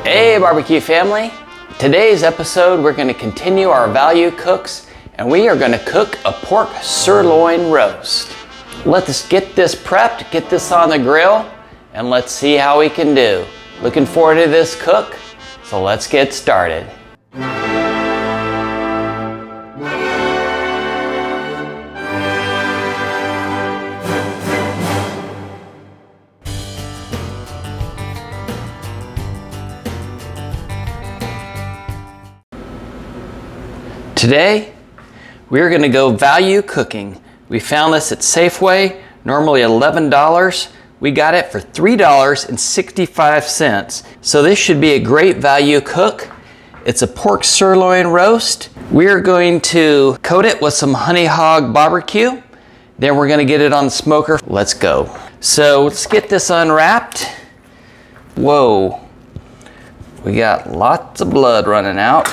Hey barbecue family! Today's episode we're going to continue our value cooks and we are going to cook a pork sirloin roast. Let's get this prepped, get this on the grill, and let's see how we can do. Looking forward to this cook, so let's get started. Today, we're going to go value cooking. We found this at Safeway, normally $11. We got it for $3.65. So this should be a great value cook. It's a pork sirloin roast. We're going to coat it with some honey hog barbecue. Then we're going to get it on the smoker. Let's go. So let's get this unwrapped. Whoa. We got lots of blood running out.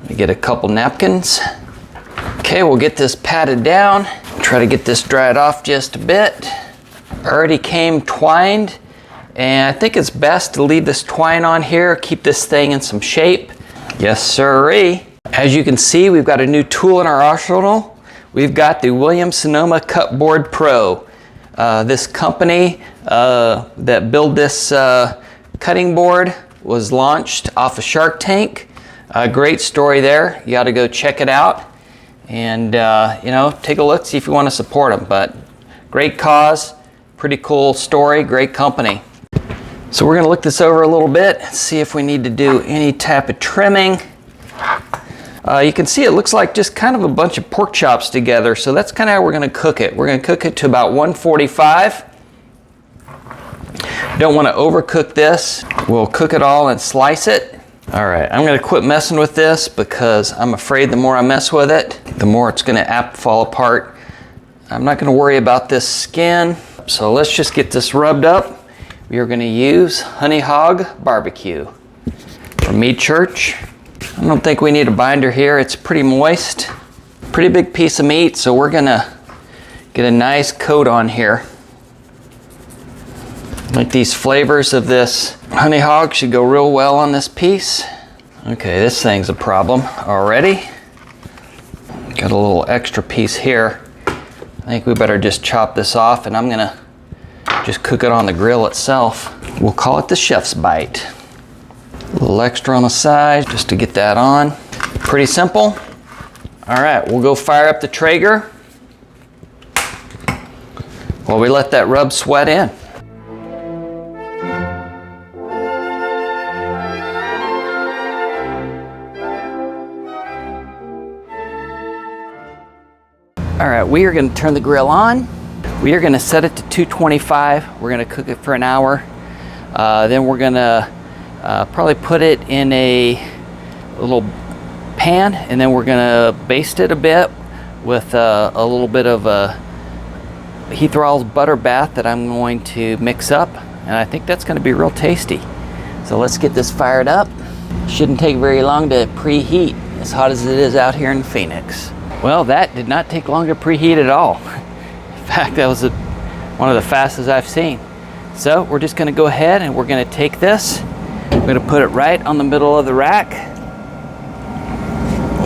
Let me get a couple napkins. Okay, we'll get this patted down. Try to get this dried off just a bit. Already came twined, and I think it's best to leave this twine on here, keep this thing in some shape. Yes, sirree. As you can see, we've got a new tool in our arsenal. We've got the Williams-Sonoma Cutboard Pro. This company that built this cutting board was launched off of Shark Tank. Great story there. You got to go check it out and take a look, see if you want to support them. But great cause, pretty cool story, great company. So we're going to look this over a little bit, see if we need to do any type of trimming. You can see it looks like just kind of a bunch of pork chops together. So that's kind of how we're going to cook it. We're going to cook it to about 145. Don't want to overcook this. We'll cook it all and slice it. All right, I'm gonna quit messing with this because I'm afraid the more I mess with it, the more it's gonna apt fall apart. I'm not gonna worry about this skin. So let's just get this rubbed up. We are gonna use honey hog barbecue from Meat Church. I don't think we need a binder here. It's pretty moist. Pretty big piece of meat, so we're gonna get a nice coat on here. Like these flavors of this honey hog should go real well on this piece. Okay, this thing's a problem already. Got a little extra piece here. I think we better just chop this off and I'm gonna just cook it on the grill itself. We'll call it the chef's bite. A little extra on the side just to get that on. Pretty simple. All right, we'll go fire up the Traeger while we let that rub sweat in. All right, we are gonna turn the grill on. We are gonna set it to 225. We're gonna cook it for an hour. Then we're gonna probably put it in a little pan, and then we're gonna baste it a bit with a little bit of Heath Riles butter bath that I'm going to mix up. And I think that's gonna be real tasty. So let's get this fired up. Shouldn't take very long to preheat, as hot as it is out here in Phoenix. Well, that did not take long to preheat at all. In fact, that was one of the fastest I've seen. So we're just gonna go ahead and we're gonna take this. We're gonna put it right on the middle of the rack.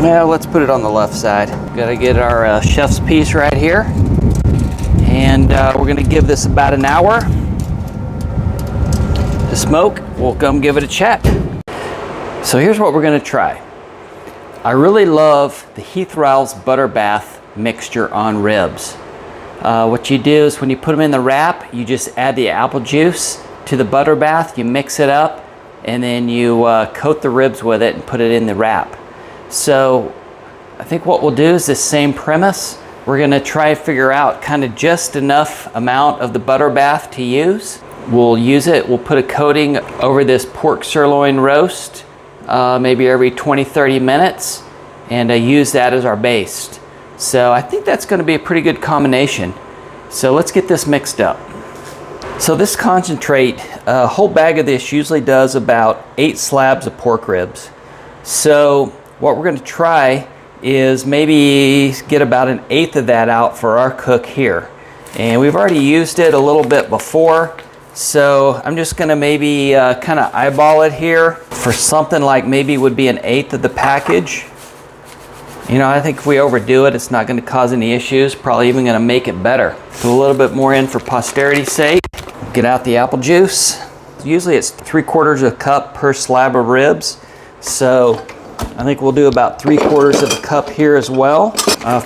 Well, let's put it on the left side. Gotta get our chef's piece right here. And we're gonna give this about an hour to smoke. We'll come give it a check. So here's what we're gonna try. I really love the Heath Riles butter bath mixture on ribs. What you do is when you put them in the wrap, you just add the apple juice to the butter bath, you mix it up, and then you coat the ribs with it and put it in the wrap. So I think what we'll do is the same premise. We're gonna try to figure out kind of just enough amount of the butter bath to use. We'll use it, we'll put a coating over this pork sirloin roast, maybe every 20-30 minutes, and use that as our base. So I think that's going to be a pretty good combination. So let's get this mixed up. So this concentrate, a whole bag of this usually does about 8 slabs of pork ribs. So what we're going to try is maybe get about 1/8 of that out for our cook here. And we've already used it a little bit before. So I'm just gonna maybe kind of eyeball it here for something like maybe would be 1/8 of the package. You know, I think if we overdo it, it's not gonna cause any issues, probably even gonna make it better. Put a little bit more in for posterity's sake. Get out the apple juice. Usually it's 3/4 of a cup per slab of ribs. So I think we'll do about 3/4 of a cup here as well.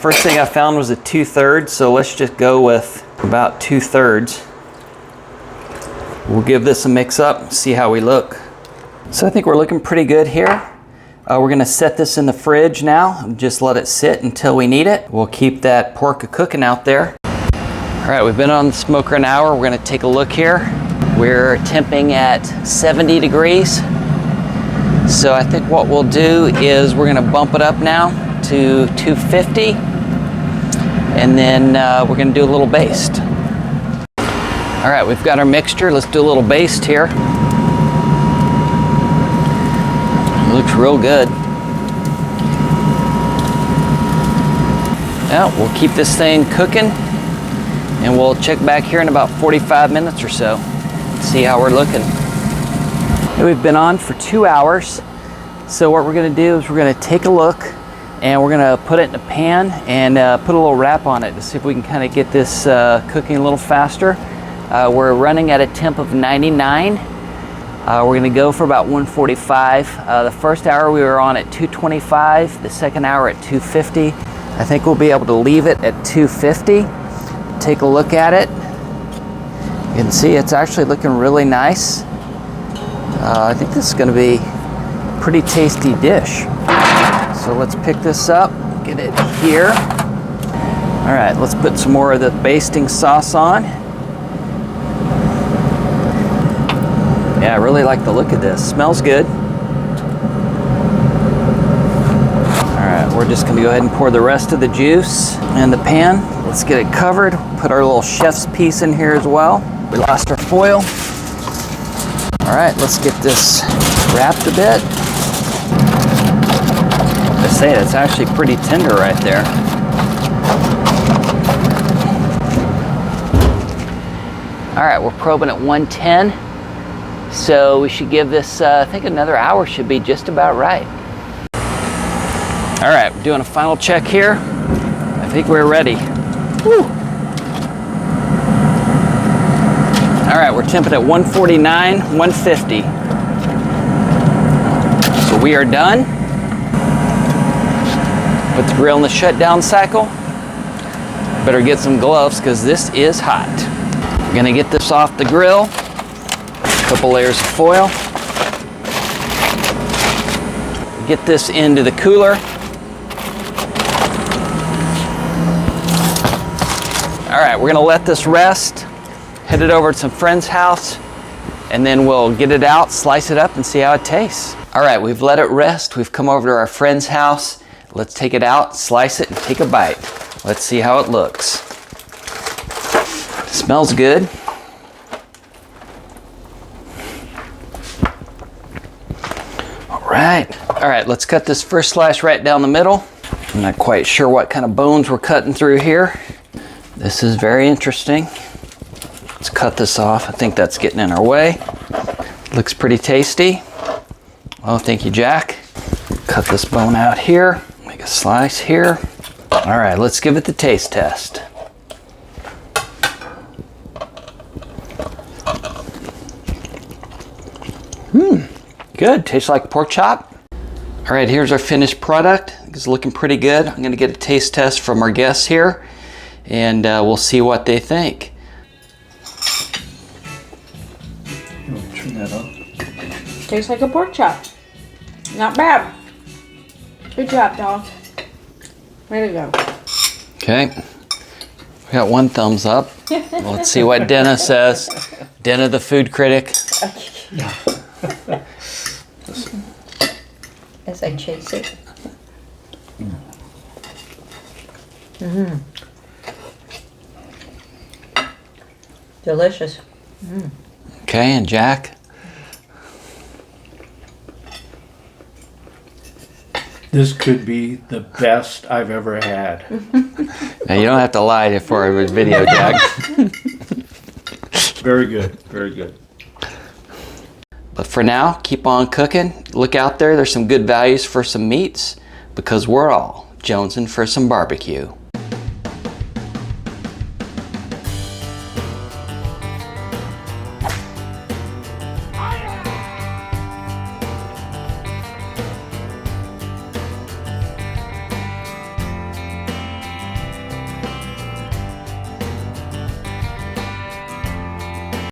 First thing I found was a 2/3, so let's just go with about 2/3. We'll give this a mix up and see how we look. So I think we're looking pretty good here. We're gonna set this in the fridge now and just let it sit until we need it. We'll keep that pork a-cooking out there. All right, we've been on the smoker an hour. We're gonna take a look here. We're temping at 70 degrees. So I think what we'll do is we're gonna bump it up now to 250. And then we're gonna do a little baste. All right, we've got our mixture. Let's do a little baste here. It looks real good. Now we'll keep this thing cooking and we'll check back here in about 45 minutes or so. See how we're looking. We've been on for 2 hours. So what we're gonna do is we're gonna take a look and we're gonna put it in a pan and put a little wrap on it to see if we can kind of get this cooking a little faster. We're running at a temp of 99. We're gonna go for about 145. The first hour we were on at 225, the second hour at 250. I think we'll be able to leave it at 250. Take a look at it. You can see it's actually looking really nice. I think this is gonna be a pretty tasty dish. So let's pick this up, get it here. All right, let's put some more of the basting sauce on. Yeah, I really like the look of this. Smells good. All right, we're just gonna go ahead and pour the rest of the juice in the pan. Let's get it covered. Put our little chef's piece in here as well. We lost our foil. All right, let's get this wrapped a bit. I say it's actually pretty tender right there. All right, we're probing at 110. So we should give this, I think another hour should be just about right. All right, we're doing a final check here. I think we're ready. Woo. All right, we're temping at 149, 150. So we are done. Put the grill in the shutdown cycle. Better get some gloves because this is hot. We're gonna get this off the grill. Couple layers of foil. Get this into the cooler. All right, we're gonna let this rest, head it over to some friend's house, and then we'll get it out, slice it up, and see how it tastes. All right, we've let it rest. We've come over to our friend's house. Let's take it out, slice it, and take a bite. Let's see how it looks. It smells good. All right, let's cut this first slice right down the middle. I'm not quite sure what kind of bones we're cutting through here. This is very interesting. Let's cut this off. I think that's getting in our way. Looks pretty tasty. Oh, thank you, Jack. Cut this bone out here. Make a slice here. All right, let's give it the taste test. Good, tastes like pork chop. All right, here's our finished product. It's looking pretty good. I'm gonna get a taste test from our guests here and we'll see what they think. Turn that up. Tastes like a pork chop. Not bad. Good job, dog. Way to go. Okay, we got one thumbs up. Let's see what Denna says. Denna, the food critic. As I chase it. Delicious. Okay, and Jack? This could be the best I've ever had. Now you don't have to lie for a video, Jack. Very good. Very good. But for now, keep on cooking. Look out there. There's some good values for some meats because we're all jonesing for some barbecue.